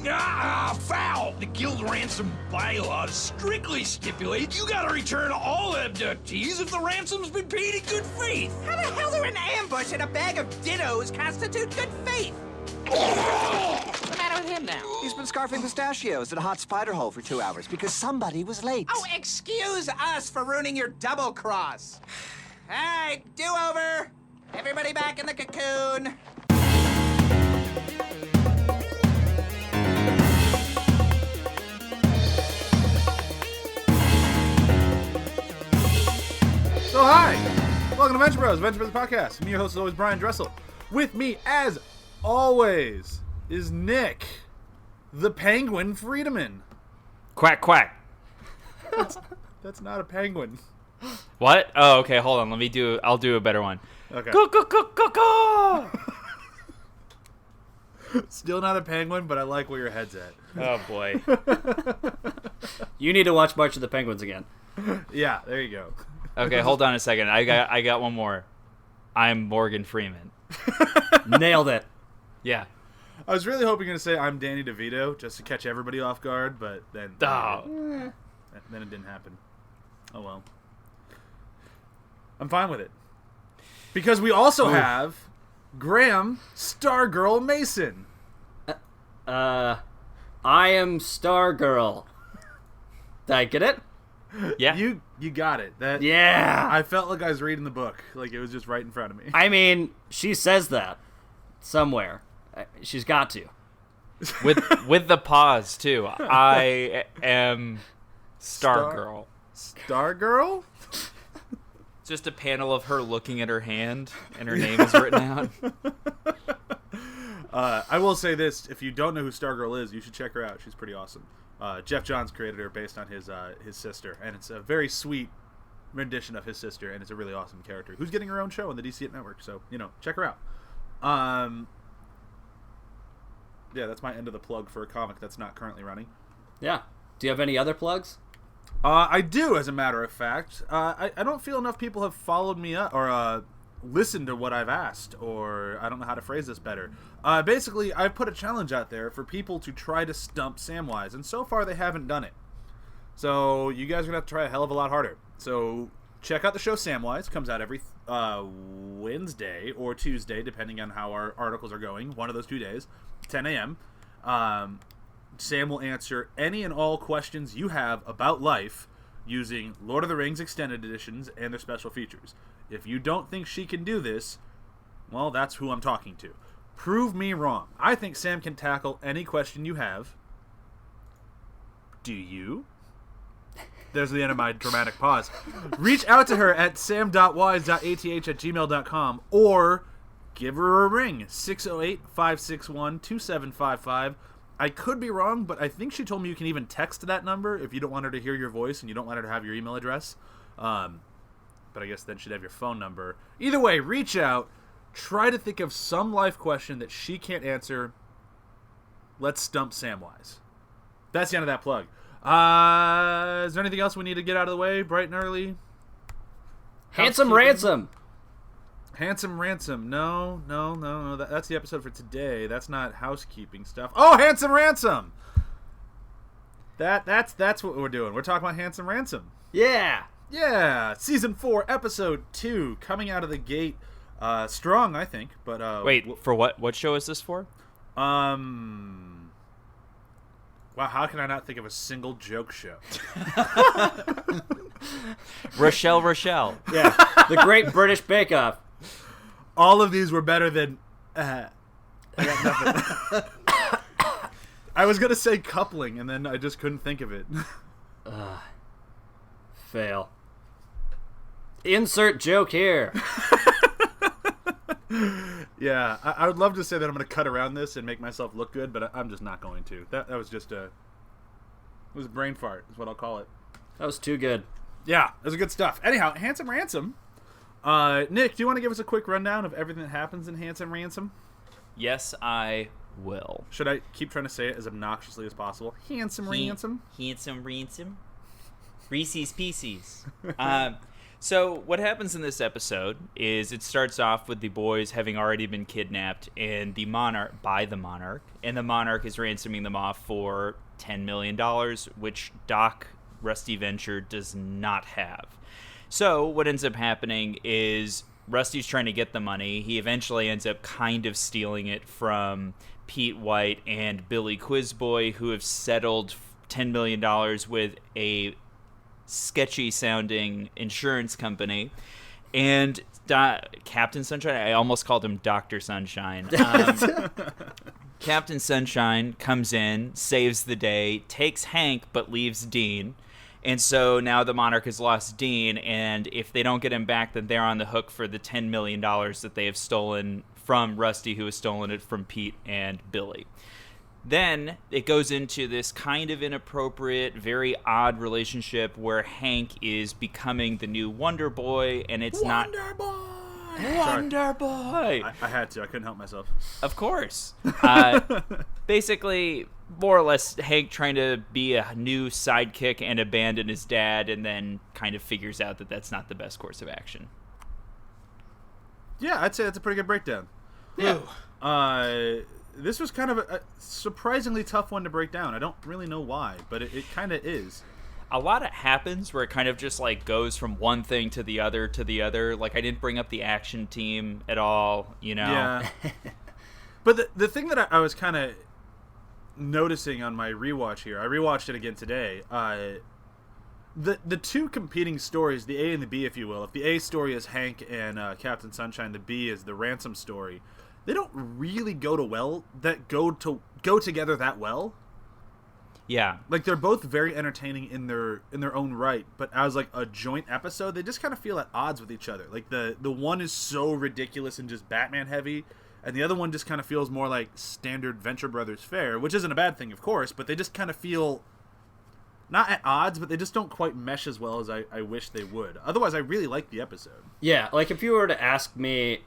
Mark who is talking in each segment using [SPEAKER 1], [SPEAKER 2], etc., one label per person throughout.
[SPEAKER 1] Foul! The guild ransom bylaws strictly stipulate you gotta return all abductees if the ransom's been paid in good faith.
[SPEAKER 2] How the hell do an ambush and a bag of dittos constitute good faith?
[SPEAKER 3] What's the matter with him now?
[SPEAKER 4] He's been scarfing pistachios in a hot spider hole for 2 hours because somebody was late.
[SPEAKER 2] Oh, excuse us for ruining your double cross. All right, do-over. Everybody back in the cocoon.
[SPEAKER 5] So hi, welcome to Venture Bros Podcast. I'm your host, as always, Bryan Dressel. With me, as always, is Nick, the Penguin Friedemann.
[SPEAKER 3] Quack, quack.
[SPEAKER 5] That's not a penguin.
[SPEAKER 3] What? Oh, okay, hold on. I'll do a better one.
[SPEAKER 5] Okay.
[SPEAKER 3] Go, go, go, go, go!
[SPEAKER 5] Still not a penguin, but I like where your head's at.
[SPEAKER 3] Oh, boy.
[SPEAKER 6] You need to watch March of the Penguins again.
[SPEAKER 5] Yeah, there you go.
[SPEAKER 3] Okay, hold on a second. I got one more. I'm Morgan Freeman.
[SPEAKER 6] Nailed it.
[SPEAKER 3] Yeah.
[SPEAKER 5] I was really hoping you're going to say I'm Danny DeVito, just to catch everybody off guard, but then
[SPEAKER 3] Oh.
[SPEAKER 5] then it didn't happen. Oh well. I'm fine with it. Because we also have Graham Stargirl Mason.
[SPEAKER 6] I am Stargirl. Did I get it?
[SPEAKER 3] Yeah.
[SPEAKER 5] You got it. That
[SPEAKER 6] Yeah.
[SPEAKER 5] I felt like I was reading the book, like it was just right in front of me.
[SPEAKER 6] I mean, she says that somewhere. She's got to.
[SPEAKER 3] With the pause, too. I am Stargirl.
[SPEAKER 5] Stargirl?
[SPEAKER 3] Just a panel of her looking at her hand, and her name is written out.
[SPEAKER 5] I will say this: if you don't know who Stargirl is, you should check her out. She's pretty awesome. Jeff Johns created her based on his sister, and it's a very sweet rendition of his sister, and it's a really awesome character who's getting her own show on the DC Network. So check her out. Yeah, that's my end of the plug for a comic that's not currently running.
[SPEAKER 6] Yeah. Do you have any other plugs?
[SPEAKER 5] I do, as a matter of fact. I don't feel enough people have followed me up or listened to what I've asked, or I don't know how to phrase this better. Basically, I've put a challenge out there for people to try to stump Samwise, and so far they haven't done it. So you guys are going to have to try a hell of a lot harder. So check out the show Samwise. Comes out every Wednesday or Tuesday, depending on how our articles are going. One of those 2 days, 10 a.m. Sam will answer any and all questions you have about life using Lord of the Rings extended editions and their special features. If you don't think she can do this, well, that's who I'm talking to. Prove me wrong. I think Sam can tackle any question you have. Do you? There's the end of my dramatic pause. Reach out to her at sam.wise.ath@gmail.com or give her a ring, 608-561-2755. I could be wrong, but I think she told me you can even text that number if you don't want her to hear your voice and you don't want her to have your email address. But I guess then she'd have your phone number. Either way, reach out. Try to think of some life question that she can't answer. Let's stump Samwise. That's the end of that plug. Is there anything else we need to get out of the way bright and early?
[SPEAKER 6] Handsome Ransom.
[SPEAKER 5] Handsome Ransom. No. That's the episode for today. That's not housekeeping stuff. Oh, Handsome Ransom. That's what we're doing. We're talking about Handsome Ransom.
[SPEAKER 6] Yeah.
[SPEAKER 5] Yeah, season 4, episode 2, coming out of the gate strong, I think. But
[SPEAKER 3] Wait, for what? What show is this for?
[SPEAKER 5] Wow, how can I not think of a single joke show?
[SPEAKER 3] Rochelle.
[SPEAKER 6] Yeah. The Great British Bake Off.
[SPEAKER 5] All of these were better than. I got nothing. I was gonna say coupling, and then I just couldn't think of it.
[SPEAKER 6] Fail. Insert joke here.
[SPEAKER 5] Yeah, I would love to say that I'm gonna cut around this and make myself look good, but I'm just not going to. That was just it was a brain fart, is what I'll call it.
[SPEAKER 6] That was too good.
[SPEAKER 5] Yeah, it was good stuff. Anyhow, Handsome Ransom. Nick, do you want to give us a quick rundown of everything that happens in Handsome Ransom?
[SPEAKER 3] Yes, I will.
[SPEAKER 5] Should I keep trying to say it as obnoxiously as possible? Handsome Ransom.
[SPEAKER 3] Handsome Ransom. Reese's Pieces. So what happens in this episode is it starts off with the boys having already been kidnapped and the monarch, and the monarch is ransoming them off for $10 million, which Doc Rusty Venture does not have. So what ends up happening is Rusty's trying to get the money. He eventually ends up kind of stealing it from Pete White and Billy Quizboy, who have settled $10 million with a sketchy-sounding insurance company. And Captain Sunshine, I almost called him Dr. Sunshine. Captain Sunshine comes in, saves the day, takes Hank, but leaves Dean. And so now the Monarch has lost Dean, and if they don't get him back, then they're on the hook for the $10 million that they have stolen from Rusty, who has stolen it from Pete and Billy. Then it goes into this kind of inappropriate, very odd relationship where Hank is becoming the new Wonder Boy, and it's
[SPEAKER 5] Wonder Boy!
[SPEAKER 3] Wonder Boy!
[SPEAKER 5] I had to. I couldn't help myself.
[SPEAKER 3] Of course. Basically, more or less, Hank trying to be a new sidekick and abandon his dad, and then kind of figures out that that's not the best course of action.
[SPEAKER 5] Yeah, I'd say that's a pretty good breakdown.
[SPEAKER 3] Yeah.
[SPEAKER 5] This was kind of a surprisingly tough one to break down. I don't really know why, but it kind of is.
[SPEAKER 3] A lot happens where it kind of just like goes from one thing to the other to the other. Like, I didn't bring up the action team at all, you know?
[SPEAKER 5] Yeah. But the thing that I was kind of noticing on my rewatch here, I rewatched it again today. The two competing stories, the A and the B, if you will. If the A story is Hank and Captain Sunshine, the B is the ransom story. They don't really go together that well.
[SPEAKER 3] Yeah.
[SPEAKER 5] Like, they're both very entertaining in their own right, but as like a joint episode, they just kind of feel at odds with each other. Like the one is so ridiculous and just Batman heavy, and the other one just kind of feels more like standard Venture Brothers fare, which isn't a bad thing, of course, but they just kind of feel not at odds, but they just don't quite mesh as well as I wish they would. Otherwise, I really like the episode.
[SPEAKER 6] Yeah, like if you were to ask me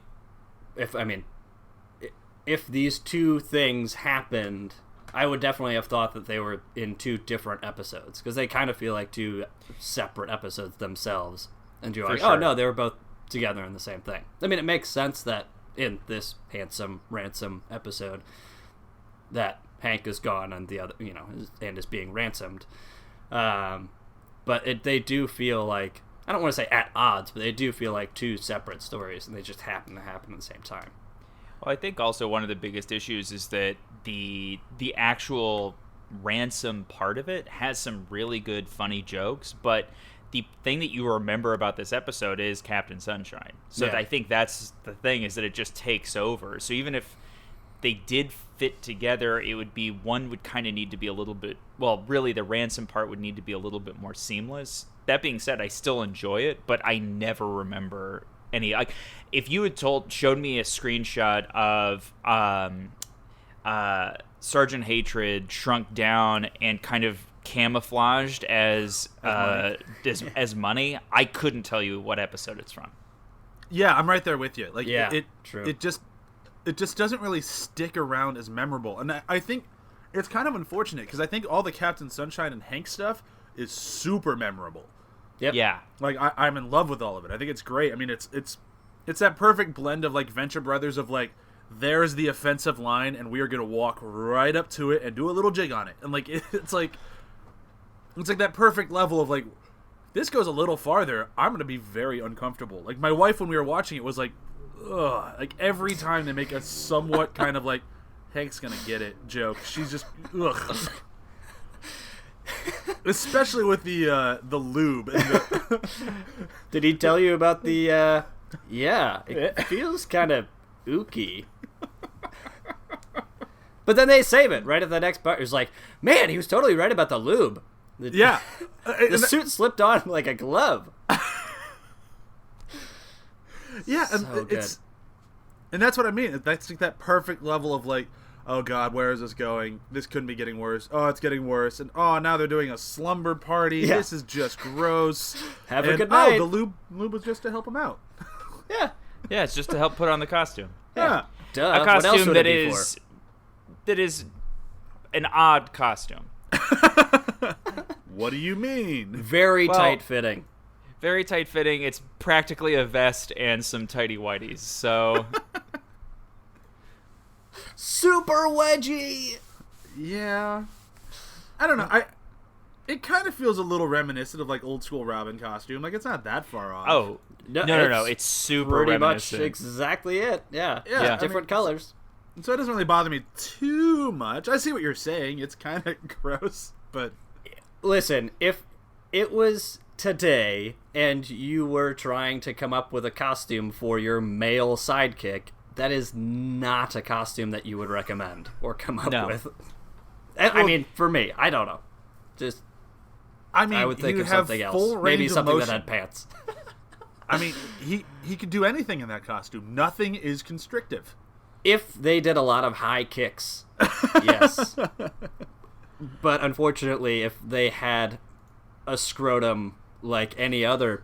[SPEAKER 6] if these two things happened, I would definitely have thought that they were in two different episodes, because they kind of feel like two separate episodes themselves. And you're like,
[SPEAKER 3] sure.
[SPEAKER 6] oh no, they were both together in the same thing. I mean, it makes sense that in this Handsome Ransom episode that Hank is gone and the other, and is being ransomed. But they do feel like, I don't want to say at odds, but they do feel like two separate stories, and they just happen to happen at the same time.
[SPEAKER 3] Well, I think also one of the biggest issues is that the actual ransom part of it has some really good, funny jokes, but the thing that you remember about this episode is Captain Sunshine. So
[SPEAKER 6] Yeah.
[SPEAKER 3] I think that's the thing, is that it just takes over. So even if they did fit together, it would be, one would kind of need to be a little bit, well, really the ransom part would need to be a little bit more seamless. That being said, I still enjoy it, but I never remember any, like, if you had showed me a screenshot of Sergeant Hatred shrunk down and kind of camouflaged as money, I couldn't tell you what episode it's from.
[SPEAKER 5] Yeah, I'm right there with you. Like,
[SPEAKER 6] Yeah,
[SPEAKER 5] it
[SPEAKER 6] true.
[SPEAKER 5] It just doesn't really stick around as memorable, and I think it's kind of unfortunate, because I think all the Captain Sunshine and Hank stuff is super memorable.
[SPEAKER 6] Yep.
[SPEAKER 3] Yeah.
[SPEAKER 5] Like, I'm in love with all of it. I think it's great. I mean, it's that perfect blend of like Venture Brothers, of like, there's the offensive line and we are gonna walk right up to it and do a little jig on it, and like it's like that perfect level of like, this goes a little farther, I'm gonna be very uncomfortable. Like, my wife, when we were watching it, was like, ugh. Like, every time they make a somewhat kind of like, Hank's gonna get it joke, she's just ugh. Especially with the lube. And
[SPEAKER 6] Did he tell you about the, yeah, it feels kind of ooky. But then they save it right at the next part. It's like, man, he was totally right about the lube.
[SPEAKER 5] yeah.
[SPEAKER 6] The suit slipped on like a glove.
[SPEAKER 5] Yeah, and
[SPEAKER 6] So good.
[SPEAKER 5] and that's what I mean. That's like that perfect level of like, oh god, where is this going? This couldn't be getting worse. Oh, it's getting worse. And oh, now they're doing a slumber party.
[SPEAKER 6] Yeah.
[SPEAKER 5] This is just gross.
[SPEAKER 6] Have a
[SPEAKER 5] And,
[SPEAKER 6] good night.
[SPEAKER 5] Oh, the lube was just to help him out.
[SPEAKER 6] Yeah.
[SPEAKER 3] Yeah, it's just to help put on the costume.
[SPEAKER 5] Yeah.
[SPEAKER 6] Duh.
[SPEAKER 3] A
[SPEAKER 6] what else
[SPEAKER 3] costume
[SPEAKER 6] would it
[SPEAKER 3] that
[SPEAKER 6] be for?
[SPEAKER 3] is an odd costume.
[SPEAKER 5] What do you mean?
[SPEAKER 6] Very
[SPEAKER 3] Well,
[SPEAKER 6] tight fitting.
[SPEAKER 3] Very tight fitting. It's practically a vest and some tighty whities. So
[SPEAKER 6] Super wedgie.
[SPEAKER 5] Yeah. I don't know. It kind of feels a little reminiscent of like old school Robin costume. Like it's not that far off.
[SPEAKER 3] oh no, it's super
[SPEAKER 6] Pretty much
[SPEAKER 3] reminiscent.
[SPEAKER 6] exactly it. Yeah.
[SPEAKER 5] Yeah,
[SPEAKER 6] Just
[SPEAKER 5] I
[SPEAKER 6] different
[SPEAKER 5] mean,
[SPEAKER 6] colors.
[SPEAKER 5] So it doesn't really bother me too much. I see what you're saying. It's kind of gross, but
[SPEAKER 6] Listen, if it was today and you were trying to come up with a costume for your male sidekick, that is not a costume that you would recommend or come up
[SPEAKER 3] No.
[SPEAKER 6] with. I mean, for me, I don't know. Just
[SPEAKER 5] I mean,
[SPEAKER 6] I would think
[SPEAKER 5] you
[SPEAKER 6] of
[SPEAKER 5] have
[SPEAKER 6] something else.
[SPEAKER 5] full
[SPEAKER 6] Maybe
[SPEAKER 5] range of
[SPEAKER 6] something that
[SPEAKER 5] motion.
[SPEAKER 6] had pants.
[SPEAKER 5] I mean, he could do anything in that costume. Nothing is constrictive.
[SPEAKER 6] If they did a lot of high kicks, yes. But unfortunately, if they had a scrotum like any other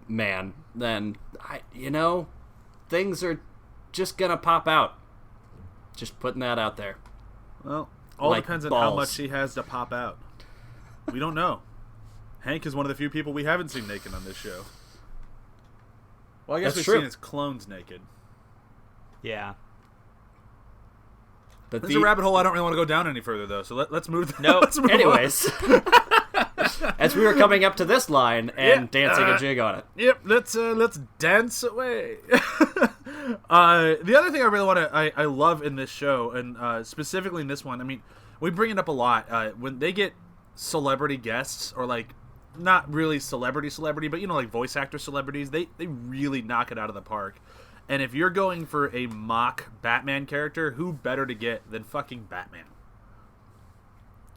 [SPEAKER 6] man, then things are just gonna pop out. Just putting that out there.
[SPEAKER 5] Well, all
[SPEAKER 6] Like
[SPEAKER 5] depends on
[SPEAKER 6] balls.
[SPEAKER 5] how much he has to pop out. We don't know. Hank is one of the few people we haven't seen naked on this show. Well, I guess
[SPEAKER 6] That's
[SPEAKER 5] we've
[SPEAKER 6] true.
[SPEAKER 5] seen his clones naked.
[SPEAKER 3] Yeah.
[SPEAKER 6] But
[SPEAKER 5] This is a rabbit hole I don't really want to go down any further, though. So let's move.
[SPEAKER 3] Nope.
[SPEAKER 5] Let's move
[SPEAKER 6] anyways, as we were coming up to this line and
[SPEAKER 5] Yeah,
[SPEAKER 6] dancing a jig on it.
[SPEAKER 5] Yep, let's dance away. The other thing I really want to I love in this show, and specifically in this one, I mean, we bring it up a lot when they get celebrity guests or like not really celebrity, but like voice actor celebrities, they really knock it out of the park. And if you're going for a mock Batman character, who better to get than fucking Batman?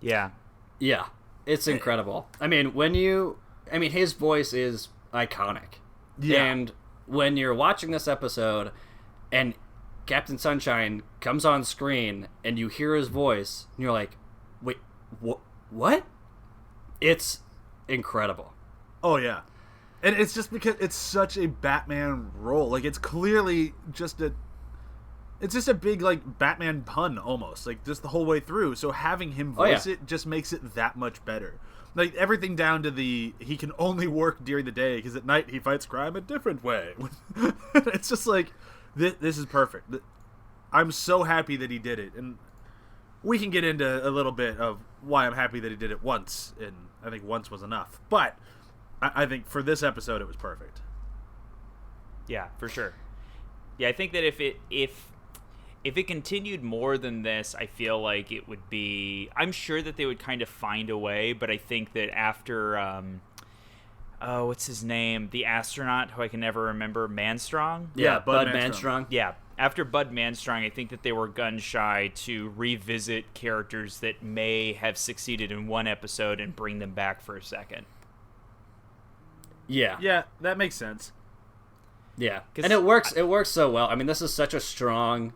[SPEAKER 3] Yeah.
[SPEAKER 6] Yeah, it's incredible. I mean, his voice is iconic.
[SPEAKER 5] Yeah.
[SPEAKER 6] And when you're watching this episode and Captain Sunshine comes on screen and you hear his voice, and you're like, wait, what? It's incredible.
[SPEAKER 5] Oh, yeah. And it's just because it's such a Batman role. Like, it's clearly just it's just a big, like, Batman pun, almost. Like, just the whole way through. So having him voice it just makes it that much better. Like, everything down to he can only work during the day, because at night he fights crime a different way. It's just like, this is perfect. I'm so happy that he did it. And we can get into a little bit of why I'm happy that he did it once, and I think once was enough. But I think for this episode, it was perfect.
[SPEAKER 3] Yeah, for sure. Yeah, I think that if it continued more than this, I feel like it would be... I'm sure that they would kind of find a way, but I think that after... what's his name? The astronaut who I can never remember. Manstrong?
[SPEAKER 6] Yeah, Bud
[SPEAKER 5] Manstrong.
[SPEAKER 6] Manstrong.
[SPEAKER 3] Yeah. After Bud Manstrong, I think that they were gun-shy to revisit characters that may have succeeded in one episode and bring them back for a second.
[SPEAKER 6] Yeah.
[SPEAKER 5] Yeah, that makes sense.
[SPEAKER 6] Yeah.
[SPEAKER 3] 'Cause
[SPEAKER 6] And it works so well. I mean, this is such a strong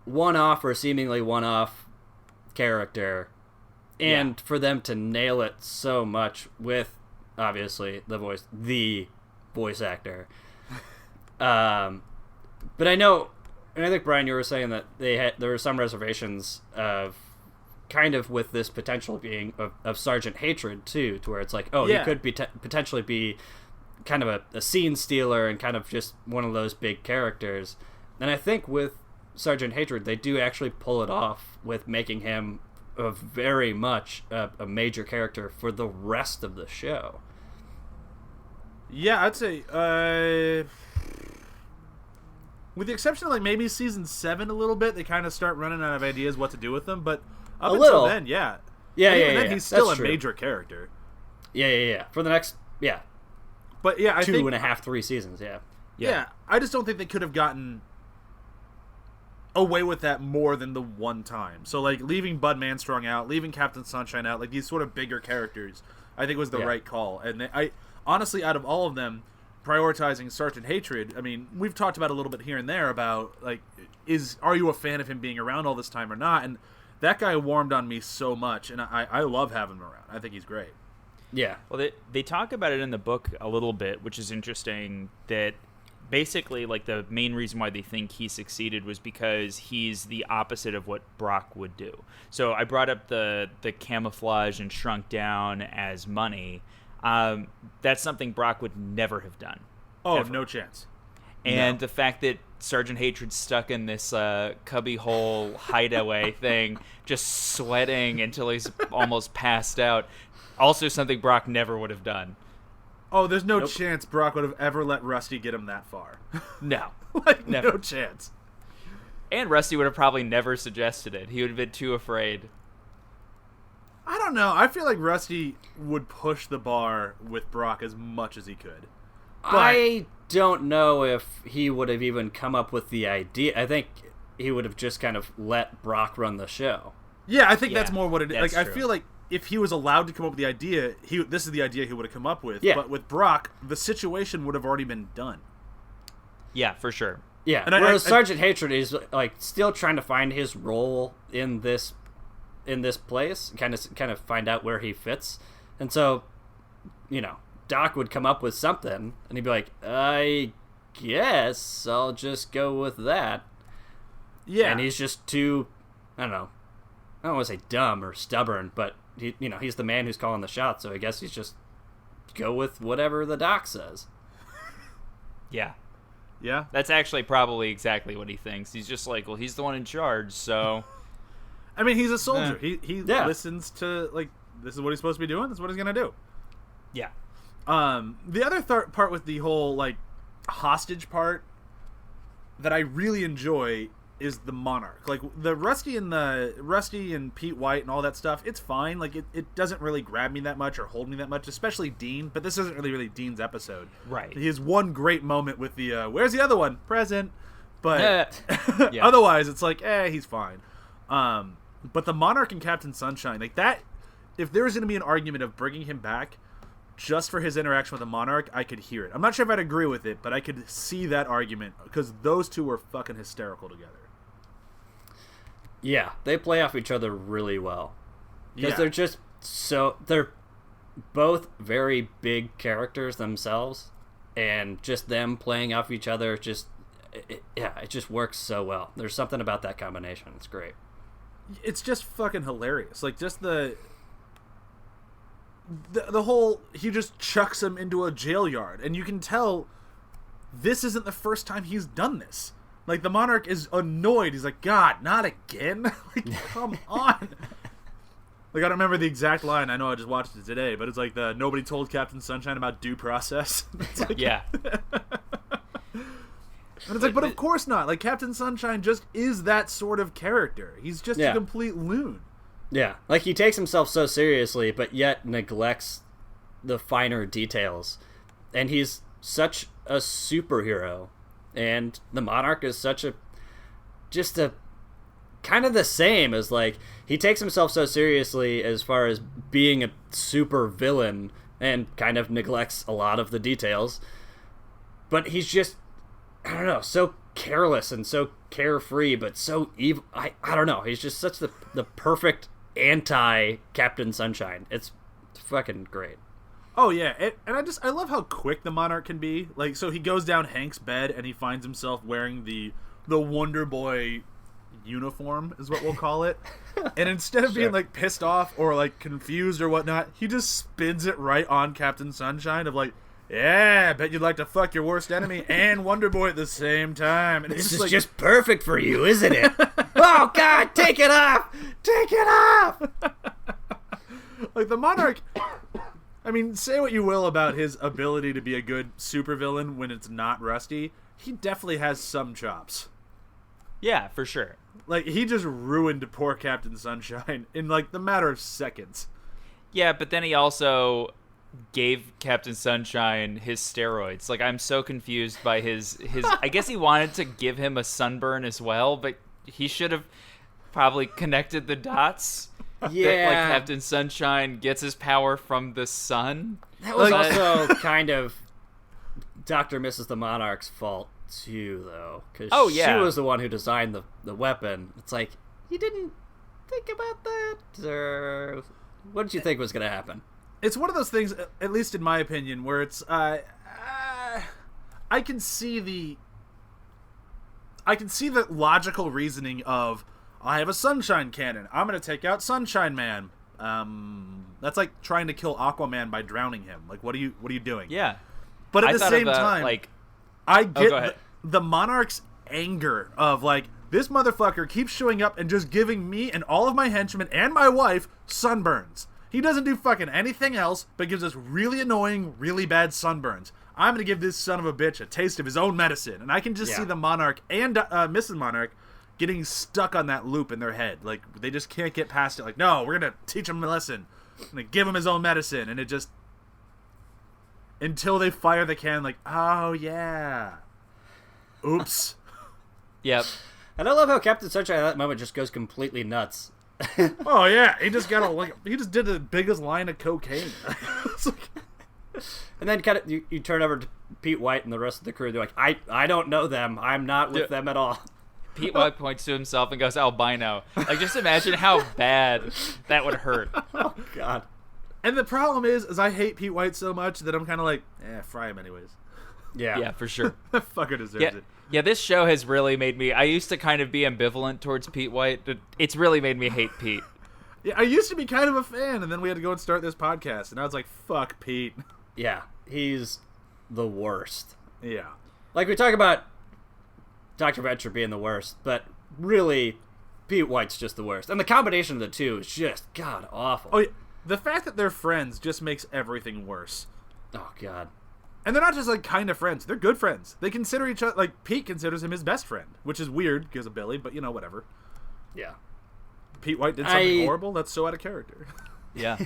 [SPEAKER 6] one-off or seemingly one-off character. And for them to nail it so much with, obviously, the voice actor. But I know, and I think, Brian, you were saying that there were some reservations of kind of with this potential being of Sergeant Hatred, too, to where it's like, he could be potentially be kind of a scene stealer and kind of just one of those big characters. And I think with Sergeant Hatred, they do actually pull it off with making him a very much a major character for the rest of the show.
[SPEAKER 5] Yeah, I'd say, with the exception of like maybe season 7 a little bit, they kind of start running out of ideas what to do with them. But up until
[SPEAKER 6] little.
[SPEAKER 5] then, yeah.
[SPEAKER 6] Yeah,
[SPEAKER 5] And
[SPEAKER 6] yeah,
[SPEAKER 5] even
[SPEAKER 6] yeah.
[SPEAKER 5] then, he's still
[SPEAKER 6] That's
[SPEAKER 5] a
[SPEAKER 6] true.
[SPEAKER 5] major character.
[SPEAKER 6] Yeah. For the next,
[SPEAKER 5] But yeah, I think
[SPEAKER 6] 2.5, 3 seasons,
[SPEAKER 5] Yeah, I just don't think they could have gotten away with that more than the one time. So, like, leaving Bud Manstrong out, leaving Captain Sunshine out, like, these sort of bigger characters, I think was the right call. And I honestly, out of all of them, prioritizing Sergeant Hatred, I mean, we've talked about a little bit here and there about, like, are you a fan of him being around all this time or not? And that guy warmed on me so much, and I love having him around. I think he's great.
[SPEAKER 6] Yeah.
[SPEAKER 3] Well, they talk about it in the book a little bit, which is interesting, that basically, like, the main reason why they think he succeeded was because he's the opposite of what Brok would do. So I brought up the camouflage and shrunk down as money. That's something Brok would never have done.
[SPEAKER 5] Oh,
[SPEAKER 3] ever.
[SPEAKER 5] no chance.
[SPEAKER 3] And the fact that Sergeant Hatred's stuck in this cubbyhole hideaway thing, just sweating until he's almost passed out, also something Brok never would have done.
[SPEAKER 5] Oh, there's no chance Brok would have ever let Rusty get him that far.
[SPEAKER 3] No.
[SPEAKER 5] Like,
[SPEAKER 3] never.
[SPEAKER 5] no chance.
[SPEAKER 3] And Rusty would have probably never suggested it. He would have been too afraid.
[SPEAKER 5] I don't know. I feel like Rusty would push the bar with Brok as much as he could. But
[SPEAKER 6] I don't know if he would have even come up with the idea. I think he would have just kind of let Brok run the show.
[SPEAKER 5] yeah, I think
[SPEAKER 3] Yeah,
[SPEAKER 5] that's more what it is. Like,
[SPEAKER 3] that's
[SPEAKER 5] I
[SPEAKER 3] true.
[SPEAKER 5] feel like if he was allowed to come up with the idea, this is the idea he would have come up with.
[SPEAKER 6] Yeah.
[SPEAKER 5] But with Brok, the situation would have already been done.
[SPEAKER 3] Yeah, for sure.
[SPEAKER 6] Yeah,
[SPEAKER 5] And
[SPEAKER 6] whereas
[SPEAKER 5] I-
[SPEAKER 6] Sergeant Hatred is like still trying to find his role in this place, kind of find out where he fits, and so, Doc would come up with something, and he'd be like, "I guess I'll just go with that."
[SPEAKER 5] Yeah.
[SPEAKER 6] And he's just too, I don't know, I don't want to say dumb or stubborn, but he's the man who's calling the shots, so I guess he's just go with whatever the Doc says.
[SPEAKER 3] Yeah.
[SPEAKER 5] Yeah.
[SPEAKER 3] That's actually probably exactly what he thinks. He's just like, well, he's the one in charge, so...
[SPEAKER 5] I mean, he's a soldier. He
[SPEAKER 6] Yeah.
[SPEAKER 5] listens to, like, this is what he's supposed to be doing. This is what he's going to do.
[SPEAKER 3] Yeah.
[SPEAKER 5] The other part with the whole, like, hostage part that I really enjoy is the Monarch. Like, the Rusty and Pete White and all that stuff, it's fine. Like, it doesn't really grab me that much or hold me that much, especially Dean. But this isn't really Dean's episode.
[SPEAKER 3] Right.
[SPEAKER 5] He has one great moment with the, where's the other one? Present. But
[SPEAKER 3] Yeah.
[SPEAKER 5] otherwise, it's like, he's fine. But the Monarch and Captain Sunshine, like that, if there was going to be an argument of bringing him back just for his interaction with the Monarch, I could hear it. I'm not sure if I'd agree with it, but I could see that argument because those two were fucking hysterical together.
[SPEAKER 6] Yeah, they play off each other really well. Because
[SPEAKER 5] Yeah.
[SPEAKER 6] they're both very big characters themselves, and just them playing off each other, it just works so well. There's something about that combination. It's great.
[SPEAKER 5] It's just fucking hilarious. Like, just the whole, he just chucks him into a jail yard, and you can tell this isn't the first time he's done this. Like, the Monarch is annoyed. He's like, God, not again? Like, come on. Like, I don't remember the exact line. I know I just watched it today, but it's like nobody told Captain Sunshine about due process. It's like,
[SPEAKER 3] Yeah.
[SPEAKER 5] and it's like, but of course not. Like, Captain Sunshine just is that sort of character. He's just a complete loon.
[SPEAKER 6] Yeah, like he takes himself so seriously, but yet neglects the finer details. And he's such a superhero. And the Monarch is just a kind of the same as, like, he takes himself so seriously as far as being a super villain and kind of neglects a lot of the details. But he's just, I don't know, so careless and so carefree, but so evil. I don't know. He's just such the perfect anti-Captain Sunshine. It's fucking great.
[SPEAKER 5] Oh yeah, and I love how quick the Monarch can be. Like, so he goes down Hank's bed and he finds himself wearing the Wonder Boy uniform, is what we'll call it. And instead of being like pissed off or like confused or whatnot, he just spins it right on Captain Sunshine of like, yeah, bet you'd like to fuck your worst enemy and Wonder Boy at the same time. And
[SPEAKER 6] This
[SPEAKER 5] it's
[SPEAKER 6] is
[SPEAKER 5] like,
[SPEAKER 6] just perfect for you, isn't it? Oh God, take it off! Take it off!
[SPEAKER 5] like the Monarch. I mean, say what you will about his ability to be a good supervillain when it's not Rusty. He definitely has some chops.
[SPEAKER 3] Yeah, for sure.
[SPEAKER 5] Like, he just ruined poor Captain Sunshine in, like, the matter of seconds.
[SPEAKER 3] Yeah, but then he also gave Captain Sunshine his steroids. Like, I'm so confused by his I guess he wanted to give him a sunburn as well, but he should have probably connected the dots.
[SPEAKER 6] Yeah.
[SPEAKER 3] That, like, Captain Sunshine gets his power from the sun.
[SPEAKER 6] That was
[SPEAKER 3] Like-
[SPEAKER 6] also kind of Dr. Mrs. the Monarch's fault, too, though. Because
[SPEAKER 3] yeah.
[SPEAKER 6] she was the one who designed the weapon. It's like, you didn't think about that? Or what did you think was going to happen?
[SPEAKER 5] It's one of those things, at least in my opinion, where it's, I can see the logical reasoning of, I have a Sunshine Cannon. I'm going to take out Sunshine Man. That's like trying to kill Aquaman by drowning him. Like, what are you doing?
[SPEAKER 3] Yeah.
[SPEAKER 5] But at
[SPEAKER 3] I
[SPEAKER 5] the
[SPEAKER 3] thought
[SPEAKER 5] same
[SPEAKER 3] of,
[SPEAKER 5] time,
[SPEAKER 3] like,
[SPEAKER 5] I
[SPEAKER 3] go
[SPEAKER 5] get
[SPEAKER 3] ahead.
[SPEAKER 5] the Monarch's anger of, like, this motherfucker keeps showing up and just giving me and all of my henchmen and my wife sunburns. He doesn't do fucking anything else but gives us really annoying, really bad sunburns. I'm going to give this son of a bitch a taste of his own medicine. And I can just see the Monarch and Mrs. Monarch getting stuck on that loop in their head. Like, they just can't get past it. Like, no, we're going to teach him a lesson. I'm going to give him his own medicine. And it just... Until they fire the cannon, like, oh, yeah. Oops.
[SPEAKER 3] Yep.
[SPEAKER 6] And I love how Captain Sunshine at that moment just goes completely nuts.
[SPEAKER 5] Oh, yeah. He just he just did the biggest line of cocaine. It's like...
[SPEAKER 6] And then kind of you turn over to Pete White and the rest of the crew. They're like, I don't know them. I'm not with them at all.
[SPEAKER 3] Pete White points to himself and goes, albino. Like, just imagine how bad that would hurt.
[SPEAKER 6] Oh, God.
[SPEAKER 5] And the problem is I hate Pete White so much that I'm kind of like, fry him anyways.
[SPEAKER 6] Yeah.
[SPEAKER 3] Yeah, for sure.
[SPEAKER 5] That fucker deserves it.
[SPEAKER 3] Yeah, this show has really made me... I used to kind of be ambivalent towards Pete White, but it's really made me hate Pete.
[SPEAKER 5] Yeah, I used to be kind of a fan, and then we had to go and start this podcast, and I was like, fuck Pete.
[SPEAKER 6] Yeah, he's the worst.
[SPEAKER 5] Yeah.
[SPEAKER 6] Like, we talk about Dr. Venture being the worst, but really, Pete White's just the worst. And the combination of the two is just, God, awful.
[SPEAKER 5] Oh, yeah. The fact that they're friends just makes everything worse.
[SPEAKER 6] Oh, God.
[SPEAKER 5] And they're not just, like, kind of friends. They're good friends. They consider each other... Like, Pete considers him his best friend, which is weird because of Billy, but, whatever.
[SPEAKER 6] Yeah.
[SPEAKER 5] Pete White did something horrible? That's so out of character.
[SPEAKER 3] Yeah.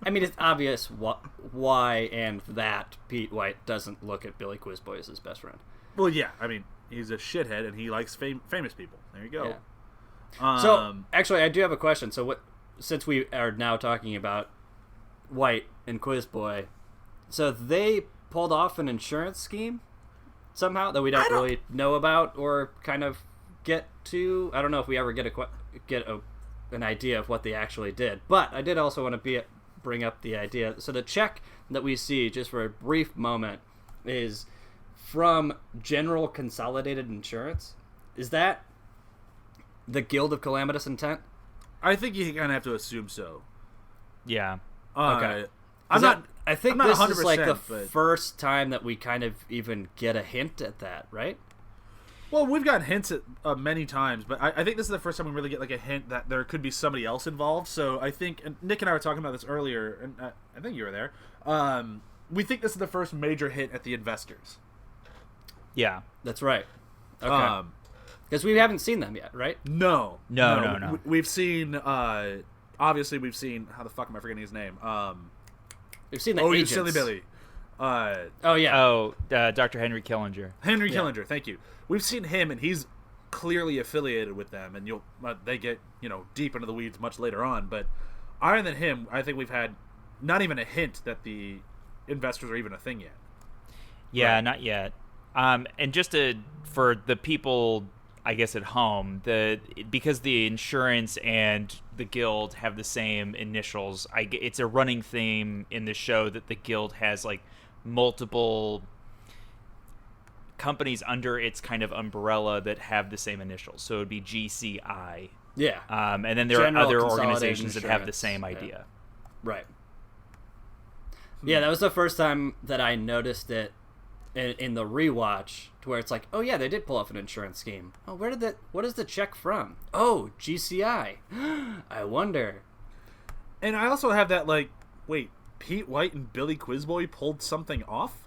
[SPEAKER 6] I mean, it's obvious why and that Pete White doesn't look at Billy Quizboy as his best friend.
[SPEAKER 5] Well, yeah. I mean, he's a shithead, and he likes famous people. There you go.
[SPEAKER 6] Yeah. So, actually, I do have a question. So, since we are now talking about White and Quizboy, so they pulled off an insurance scheme somehow that we don't really know about or kind of get to. I don't know if we ever get an idea of what they actually did. But I did also want to bring up the idea. So the check that we see, just for a brief moment, is from General Consolidated Insurance. Is that the Guild of Calamitous Intent?
[SPEAKER 5] I think you kind of have to assume so.
[SPEAKER 3] Yeah.
[SPEAKER 5] Okay.
[SPEAKER 6] I think
[SPEAKER 5] I'm not
[SPEAKER 6] this is like the
[SPEAKER 5] 100%,
[SPEAKER 6] first time that we kind of even get a hint at that, right?
[SPEAKER 5] Well, we've gotten hints at many times, but I think this is the first time we really get like a hint that there could be somebody else involved. So I think, and Nick and I were talking about this earlier, and I think you were there. We think this is the first major hint at the investors.
[SPEAKER 3] Yeah.
[SPEAKER 6] That's right. Okay. Because we haven't seen them yet, right?
[SPEAKER 5] No.
[SPEAKER 3] No.
[SPEAKER 5] We've seen, obviously we've seen, how the fuck am I forgetting his name?
[SPEAKER 6] We've seen the
[SPEAKER 5] you
[SPEAKER 6] agents.
[SPEAKER 5] silly Billy.
[SPEAKER 6] Oh, yeah.
[SPEAKER 3] Oh, Dr. Henry Killinger.
[SPEAKER 5] Henry Killinger, thank you. We've seen him, and he's clearly affiliated with them, and they get deep into the weeds much later on. But other than him, I think we've had not even a hint that the investors are even a thing yet.
[SPEAKER 3] Yeah, right. Not yet. And just for the people, I guess, at home, because the insurance and the guild have the same initials, it's a running theme in the show that the guild has like multiple companies under its kind of umbrella that have the same initials. So it would be GCI.
[SPEAKER 6] Yeah.
[SPEAKER 3] And then there
[SPEAKER 6] General
[SPEAKER 3] are other
[SPEAKER 6] Consolidated
[SPEAKER 3] organizations that have the
[SPEAKER 6] Insurance.
[SPEAKER 3] same idea.
[SPEAKER 6] Right. Yeah, that was the first time that I noticed it in the rewatch, to where it's like, oh yeah, they did pull off an insurance scheme. Oh, what is the check from? Oh, GCI. I wonder.
[SPEAKER 5] And I also have that, like, wait, Pete White and Billy Quizboy pulled something off?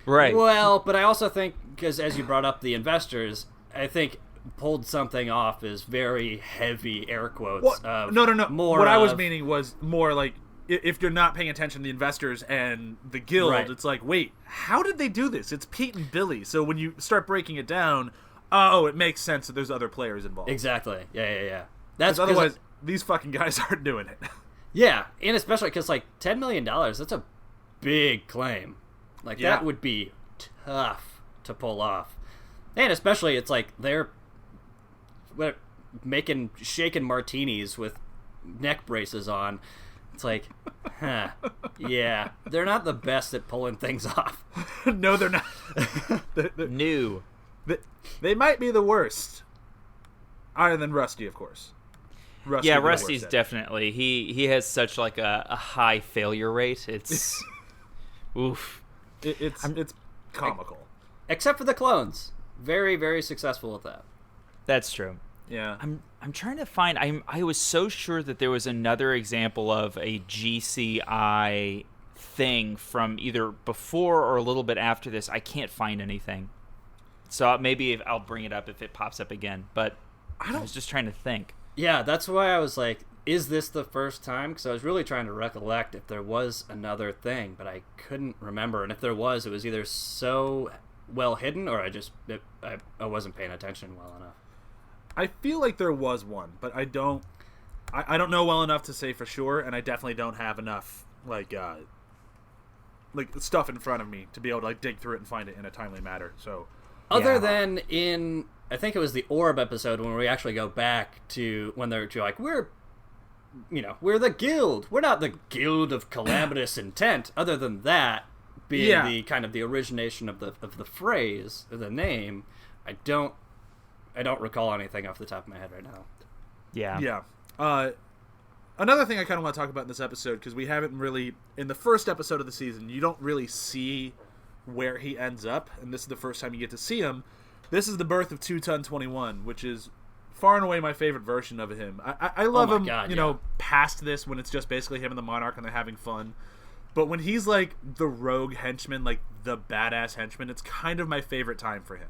[SPEAKER 3] Right.
[SPEAKER 6] Well, but I also think, because as you brought up the investors, I think pulled something off is very heavy air quotes.
[SPEAKER 5] No.
[SPEAKER 6] More
[SPEAKER 5] what I was meaning was more like, if you're not paying attention to the investors and the guild,
[SPEAKER 6] right.
[SPEAKER 5] It's like, wait, how did they do this? It's Pete and Billy. So when you start breaking it down, it makes sense that there's other players involved.
[SPEAKER 6] Exactly. Yeah. That's
[SPEAKER 5] otherwise, these fucking guys aren't doing it.
[SPEAKER 6] Yeah, and especially because, like, $10 million, that's a big claim. Like, that would be tough to pull off. And especially, it's like, they're shaking martinis with neck braces on. It's like, yeah, they're not the best at pulling things off.
[SPEAKER 5] No, they're not.
[SPEAKER 3] New.
[SPEAKER 5] They might be the worst. Other than Rusty, of course. Rusty
[SPEAKER 3] Yeah,
[SPEAKER 5] would have
[SPEAKER 3] Rusty's
[SPEAKER 5] worked it.
[SPEAKER 3] definitely. He has such like a high failure rate. It's oof.
[SPEAKER 5] It's comical.
[SPEAKER 6] Except for the clones. Very, very successful at that.
[SPEAKER 3] That's true.
[SPEAKER 5] Yeah.
[SPEAKER 3] I'm trying to find. I was so sure that there was another example of a GCI thing from either before or a little bit after this. I can't find anything. So maybe I'll bring it up if it pops up again. But I was just trying to think.
[SPEAKER 6] Yeah, that's why I was like, is this the first time? Because I was really trying to recollect if there was another thing, but I couldn't remember. And if there was, it was either so well hidden or I wasn't paying attention well enough.
[SPEAKER 5] I feel like there was one, but I don't know well enough to say for sure, and I definitely don't have enough like stuff in front of me to be able to like dig through it and find it in a timely manner. So
[SPEAKER 6] Other than in, I think it was the Orb episode when we actually go back to when they're like, we're the guild. We're not the guild of calamitous intent. Other than that being the kind of the origination of the phrase, or the name, I don't recall anything off the top of my head right now.
[SPEAKER 3] Yeah.
[SPEAKER 5] Yeah. Another thing I kind of want to talk about in this episode, because we haven't really, in the first episode of the season, you don't really see where he ends up, and this is the first time you get to see him. This is the birth of 2-Ton-21, which is far and away my favorite version of him. I love him, know, past this, when it's just basically him and the Monarch and they're having fun. But when he's like the rogue henchman, like the badass henchman, it's kind of my favorite time for him.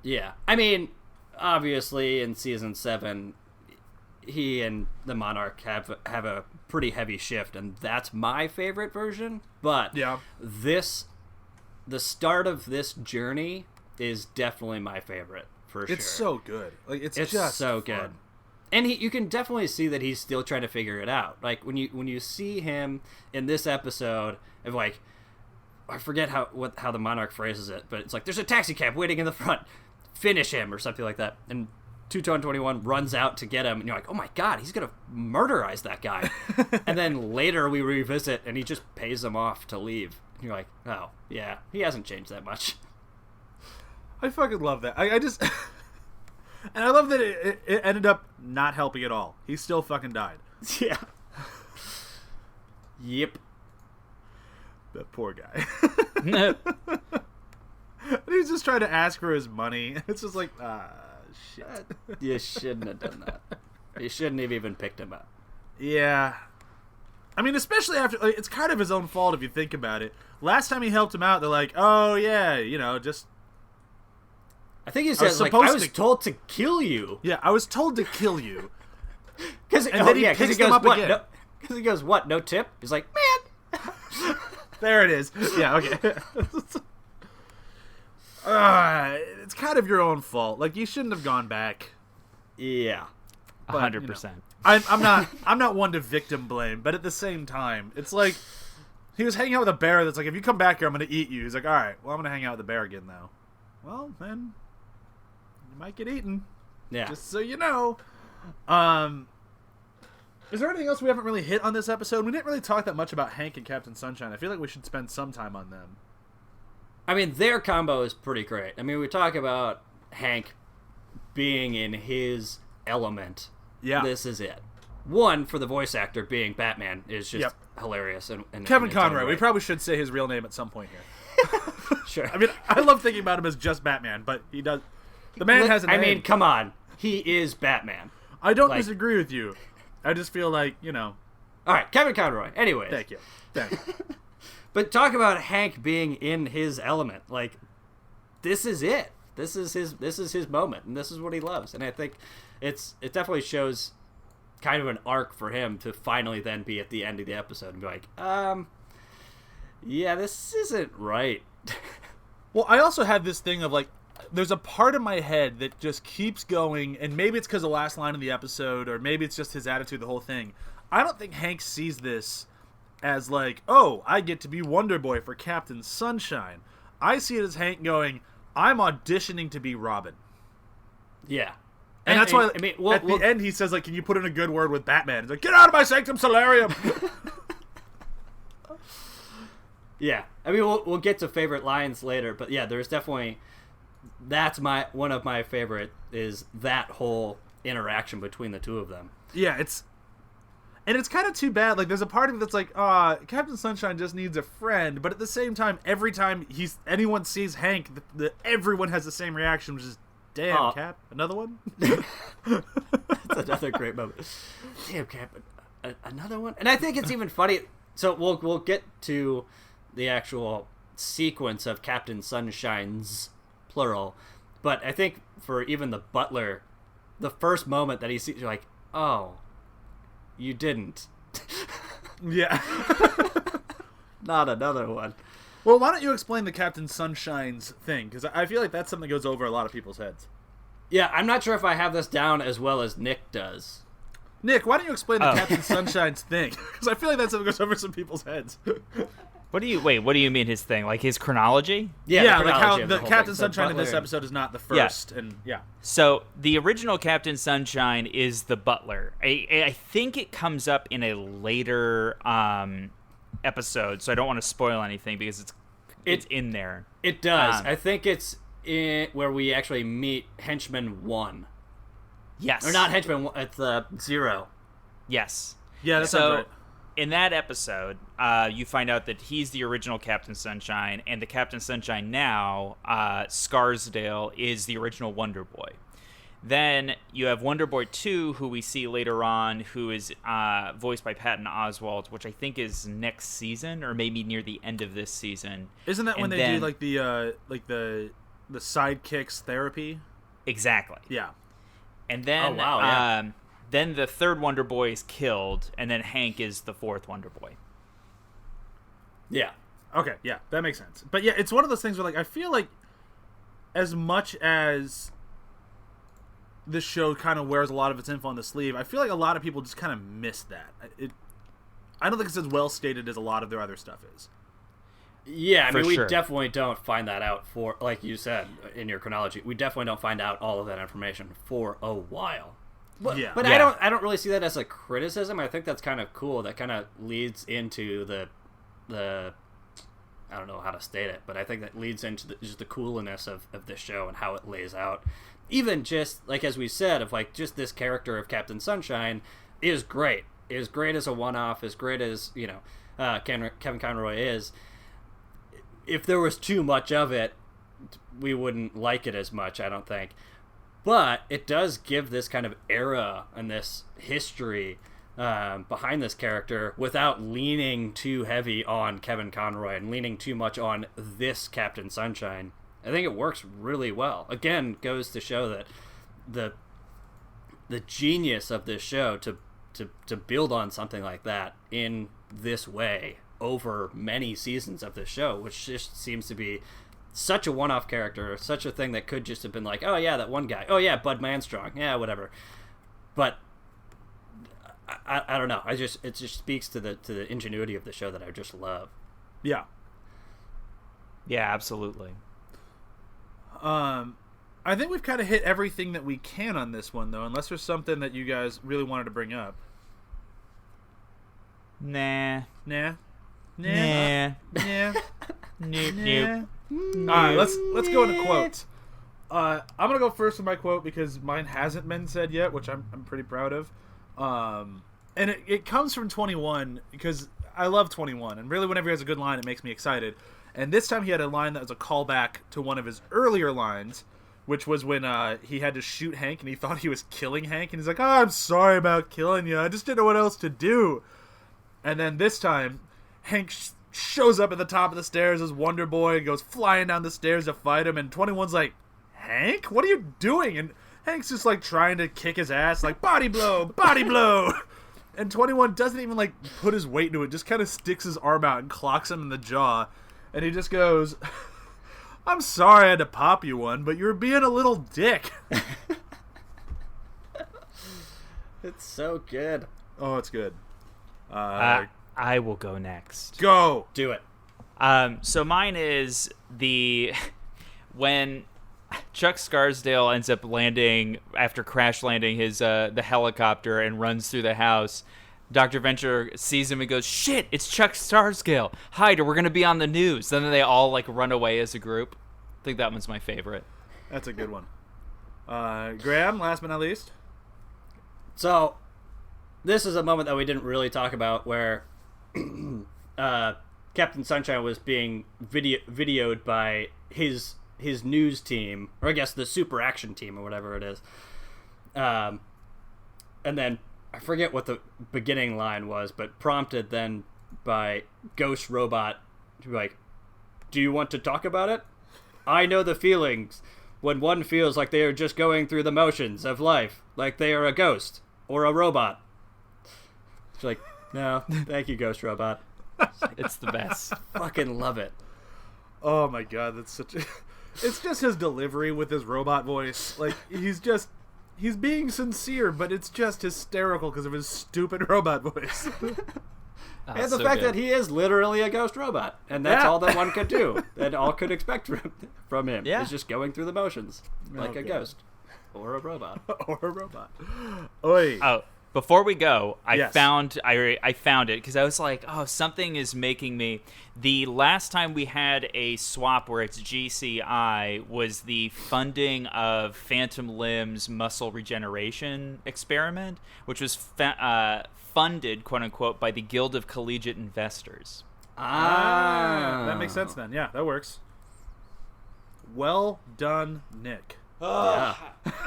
[SPEAKER 6] Yeah. I mean, obviously in season 7, he and the Monarch have a pretty heavy shift, and that's my favorite version. But the start of this journey is definitely my favorite for sure.
[SPEAKER 5] It's so good. Like it's just
[SPEAKER 6] so
[SPEAKER 5] fun.
[SPEAKER 6] good. And you can definitely see that he's still trying to figure it out. Like when you see him in this episode of like, I forget how the Monarch phrases it, but it's like there's a taxi cab waiting in the front, finish him or something like that. And 2-Ton-21 runs out to get him, and you're like, oh my god, he's gonna murderize that guy. And then later we revisit, and he just pays him off to leave. And you're like, oh yeah, he hasn't changed that much.
[SPEAKER 5] I fucking love that. I just and I love that it ended up not helping at all. He still fucking died.
[SPEAKER 6] Yeah. Yep.
[SPEAKER 5] That poor guy. He's just trying to ask for his money. It's just like, shit.
[SPEAKER 6] You shouldn't have done that. You shouldn't have even picked him up.
[SPEAKER 5] Yeah. I mean, especially after, like, it's kind of his own fault if you think about it. Last time he helped him out, they're like, oh yeah, just...
[SPEAKER 6] I think he says, I was told to kill you.
[SPEAKER 5] Yeah, I was told to kill you.
[SPEAKER 6] Because he goes, what? No, because he goes, what? No tip? He's like, man.
[SPEAKER 5] There it is. Yeah, okay. It's kind of your own fault. Like, you shouldn't have gone back.
[SPEAKER 6] Yeah.
[SPEAKER 3] 100%.
[SPEAKER 5] I'm not one to victim blame, but at the same time, it's like he was hanging out with a bear that's like, if you come back here, I'm going to eat you. He's like, all right, well, I'm going to hang out with the bear again now. Well, then you might get eaten.
[SPEAKER 6] Yeah.
[SPEAKER 5] Just so you know. Is there anything else we haven't really hit on this episode? We didn't really talk that much about Hank and Captain Sunshine. I feel like we should spend some time on them.
[SPEAKER 6] I mean, their combo is pretty great. I mean, we talk about Hank being in his element.
[SPEAKER 5] Yeah.
[SPEAKER 6] This is it. One, for the voice actor being Batman is just hilarious. And
[SPEAKER 5] Kevin Conroy. We probably should say his real name at some point here.
[SPEAKER 6] Sure.
[SPEAKER 5] I mean, I love thinking about him as just Batman, but he does... The man has a name.
[SPEAKER 6] I mean, come on. He is Batman.
[SPEAKER 5] I don't disagree with you. I just feel like,
[SPEAKER 6] All right, Kevin Conroy. Anyways.
[SPEAKER 5] Thank you.
[SPEAKER 6] But talk about Hank being in his element. Like, this is it. This is his moment, and this is what he loves. And I think it definitely shows kind of an arc for him to finally then be at the end of the episode and be like, yeah, this isn't right.
[SPEAKER 5] Well, I also have this thing of like, there's a part of my head that just keeps going, and maybe it's because of the last line of the episode, or maybe it's just his attitude, the whole thing. I don't think Hank sees this as like, oh, I get to be Wonder Boy for Captain Sunshine. I see it as Hank going, I'm auditioning to be Robin.
[SPEAKER 6] Yeah.
[SPEAKER 5] And that's why, I mean, at the end, he says, like, can you put in a good word with Batman? He's like, get out of my sanctum solarium!
[SPEAKER 6] Yeah. I mean, we'll get to favorite lines later, but yeah, there's definitely... That's one of my favorite, is that whole interaction between the two of them.
[SPEAKER 5] Yeah, it's kind of too bad. Like, there's a part of me that's like, Captain Sunshine just needs a friend. But at the same time, every time anyone sees Hank, everyone has the same reaction, which is, damn, Cap, another one?
[SPEAKER 6] That's another great moment. Damn, Cap, another one? And I think it's even funny. So we'll get to the actual sequence of Captain Sunshine's, plural. But I think for even the butler, the first moment that he sees, you're like, oh, you didn't.
[SPEAKER 5] Yeah.
[SPEAKER 6] Not another one.
[SPEAKER 5] Well, why don't you explain the Captain Sunshine's thing? Because I feel like that's something that goes over a lot of people's heads.
[SPEAKER 6] Yeah, I'm not sure if I have this down as well as Nick does.
[SPEAKER 5] Nick, why don't you explain the Captain Sunshine's thing? Because I feel like that's something that goes over some people's heads.
[SPEAKER 3] What do you mean his thing? Like his chronology?
[SPEAKER 5] Yeah,
[SPEAKER 6] the
[SPEAKER 5] like how
[SPEAKER 6] chronology of
[SPEAKER 5] the
[SPEAKER 6] whole
[SPEAKER 5] Captain
[SPEAKER 6] thing.
[SPEAKER 5] Sunshine
[SPEAKER 6] So
[SPEAKER 5] in this
[SPEAKER 6] Butler-
[SPEAKER 5] episode is not the first, and yeah.
[SPEAKER 3] So the original Captain Sunshine is the butler. I think it comes up in a later episode, so I don't want to spoil anything because it's in there.
[SPEAKER 6] It does. I think it's where we actually meet Henchman 1.
[SPEAKER 3] Yes.
[SPEAKER 6] Or not Henchman 1, it's 0.
[SPEAKER 3] Yes.
[SPEAKER 5] Yeah, that sounds right.
[SPEAKER 3] In that episode, you find out that he's the original Captain Sunshine, and the Captain Sunshine now, Scarsdale, is the original Wonder Boy. Then you have Wonder Boy 2, who we see later on, who is voiced by Patton Oswalt, which I think is next season, or maybe near the end of this season.
[SPEAKER 5] Isn't that when they do like the sidekicks therapy?
[SPEAKER 3] Exactly.
[SPEAKER 5] Yeah.
[SPEAKER 3] And then, then the third Wonder Boy is killed, and then Hank is the fourth Wonder Boy.
[SPEAKER 6] Yeah.
[SPEAKER 5] Okay, yeah, that makes sense. But yeah, it's one of those things where, like, I feel like as much as this show kind of wears a lot of its info on the sleeve, I feel like a lot of people just kind of miss that. I don't think it's as well stated as a lot of their other stuff is.
[SPEAKER 6] Yeah, I mean,
[SPEAKER 3] sure.
[SPEAKER 6] we definitely don't find that out for, like you said in your chronology, we definitely don't find out all of that information for a while. But
[SPEAKER 3] Yeah.
[SPEAKER 6] I don't really see that as a criticism. I think that's kind of cool. That kind of leads into the I don't know how to state it, but I think that leads into just the coolness of this show and how it lays out. Even just, like, as we said, of, like, just this character of Captain Sunshine is great. Is great as a one-off, as great as, you know, Kevin Conroy is. If there was too much of it, we wouldn't like it as much, I don't think. But it does give this kind of era and this history behind this character without leaning too heavy on Kevin Conroy and leaning too much on this Captain Sunshine. I think it works really well. Again, goes to show that the genius of this show to build on something like that in this way over many seasons of this show, which just seems to be such a one-off character, such a thing that could just have been like, oh yeah, that one guy, oh yeah, Bud Manstrong, yeah, whatever. But I don't know. It just speaks to the ingenuity of the show that I just love.
[SPEAKER 5] Yeah.
[SPEAKER 3] Yeah, absolutely.
[SPEAKER 5] I think we've kind of hit everything that we can on this one, though, unless there's something that you guys really wanted to bring up.
[SPEAKER 3] Nah.
[SPEAKER 5] Nah.
[SPEAKER 3] Nah.
[SPEAKER 5] Nah.
[SPEAKER 3] Nope.
[SPEAKER 5] Nope. All right, let's go into quotes. I'm gonna go first with my quote because mine hasn't been said yet, which I'm pretty proud of. And it comes from 21 because I love 21, and really whenever he has a good line, it makes me excited. And this time he had a line that was a callback to one of his earlier lines, which was when he had to shoot Hank and he thought he was killing Hank, and he's like, "Oh, I'm sorry about killing you. I just didn't know what else to do." And then this time, Hank shows up at the top of the stairs as Wonder Boy and goes flying down the stairs to fight him, and 21's like, "Hank, what are you doing?" And Hank's just like trying to kick his ass, like, body blow, body blow. And 21 doesn't even like put his weight into it, just kind of sticks his arm out and clocks him in the jaw. And he just goes, "I'm sorry I had to pop you one, but you're being a little dick."
[SPEAKER 6] It's so good.
[SPEAKER 5] Oh, it's good.
[SPEAKER 3] I will go next.
[SPEAKER 5] Go.
[SPEAKER 6] Do it.
[SPEAKER 3] So mine is when Chuck Scarsdale ends up landing after crash landing his the helicopter and runs through the house. Dr. Venture sees him and goes, "Shit, it's Chuck Scarsdale. Hide or we're going to be on the news." Then they all like run away as a group. I think that one's my favorite.
[SPEAKER 5] That's a good one. Graham, last but not least.
[SPEAKER 6] So, this is a moment that we didn't really talk about, where Captain Sunshine was being videoed by his news team, or I guess the super action team or whatever it is. And then I forget what the beginning line was, but prompted then by Ghost Robot to be like, "Do you want to talk about it? I know the feelings when one feels like they are just going through the motions of life, like they are a ghost or a robot." It's like, no, thank you, Ghost Robot.
[SPEAKER 3] It's the best.
[SPEAKER 6] Fucking love it.
[SPEAKER 5] Oh my god, that's such a... It's just his delivery with his robot voice. Like, he's being sincere, but it's just hysterical because of his stupid robot voice.
[SPEAKER 6] And the fact that he is literally a ghost robot, and that's all that one could do, and all could expect from him, is just going through the motions like a ghost or a robot.
[SPEAKER 5] Or a robot. Oi.
[SPEAKER 3] Oh, before we go, I
[SPEAKER 5] Yes.
[SPEAKER 3] found it because I was like, oh, something is making me. The last time we had a swap where it's GCI was the funding of Phantom Limb's muscle regeneration experiment, which was funded, quote unquote, by the Guild of Collegiate Investors.
[SPEAKER 5] That makes sense then. Yeah, that works. Well done, Nick.
[SPEAKER 6] Yeah.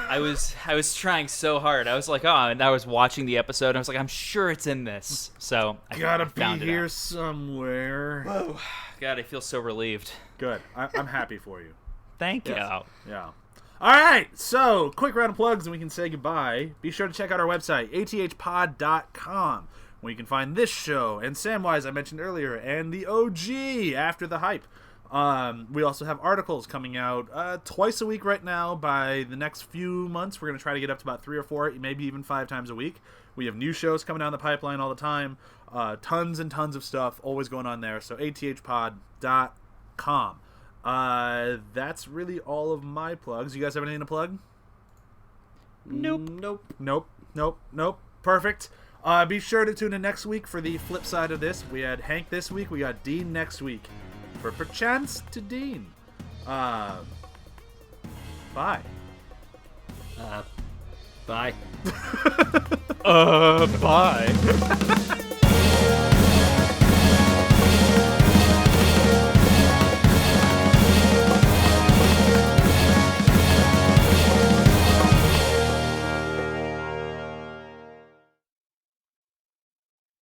[SPEAKER 3] I was trying so hard. I was like, oh, and I was watching the episode. And I was like, I'm sure it's in this. So I
[SPEAKER 5] Gotta be
[SPEAKER 3] found it
[SPEAKER 5] here
[SPEAKER 3] out.
[SPEAKER 5] somewhere.
[SPEAKER 3] Whoa. God, I feel so relieved.
[SPEAKER 5] Good. I'm happy for you.
[SPEAKER 3] Thank you.
[SPEAKER 5] Yeah. All right. So, quick round of plugs and we can say goodbye. Be sure to check out our website, athpod.com, where you can find this show and Samwise I mentioned earlier, and the OG After the Hype. We also have articles coming out twice a week right now. By the next few months, we're going to try to get up to about 3 or 4, maybe even 5 times a week. We have new shows coming down the pipeline all the time. Tons and tons of stuff always going on there. So athpod.com. That's really all of my plugs. You guys have anything to plug? Nope. Perfect. Be sure to tune in next week for the flip side of this. We had Hank this week. We got Dean next week. For perchance to Dean. Bye.
[SPEAKER 6] Bye.
[SPEAKER 3] Bye.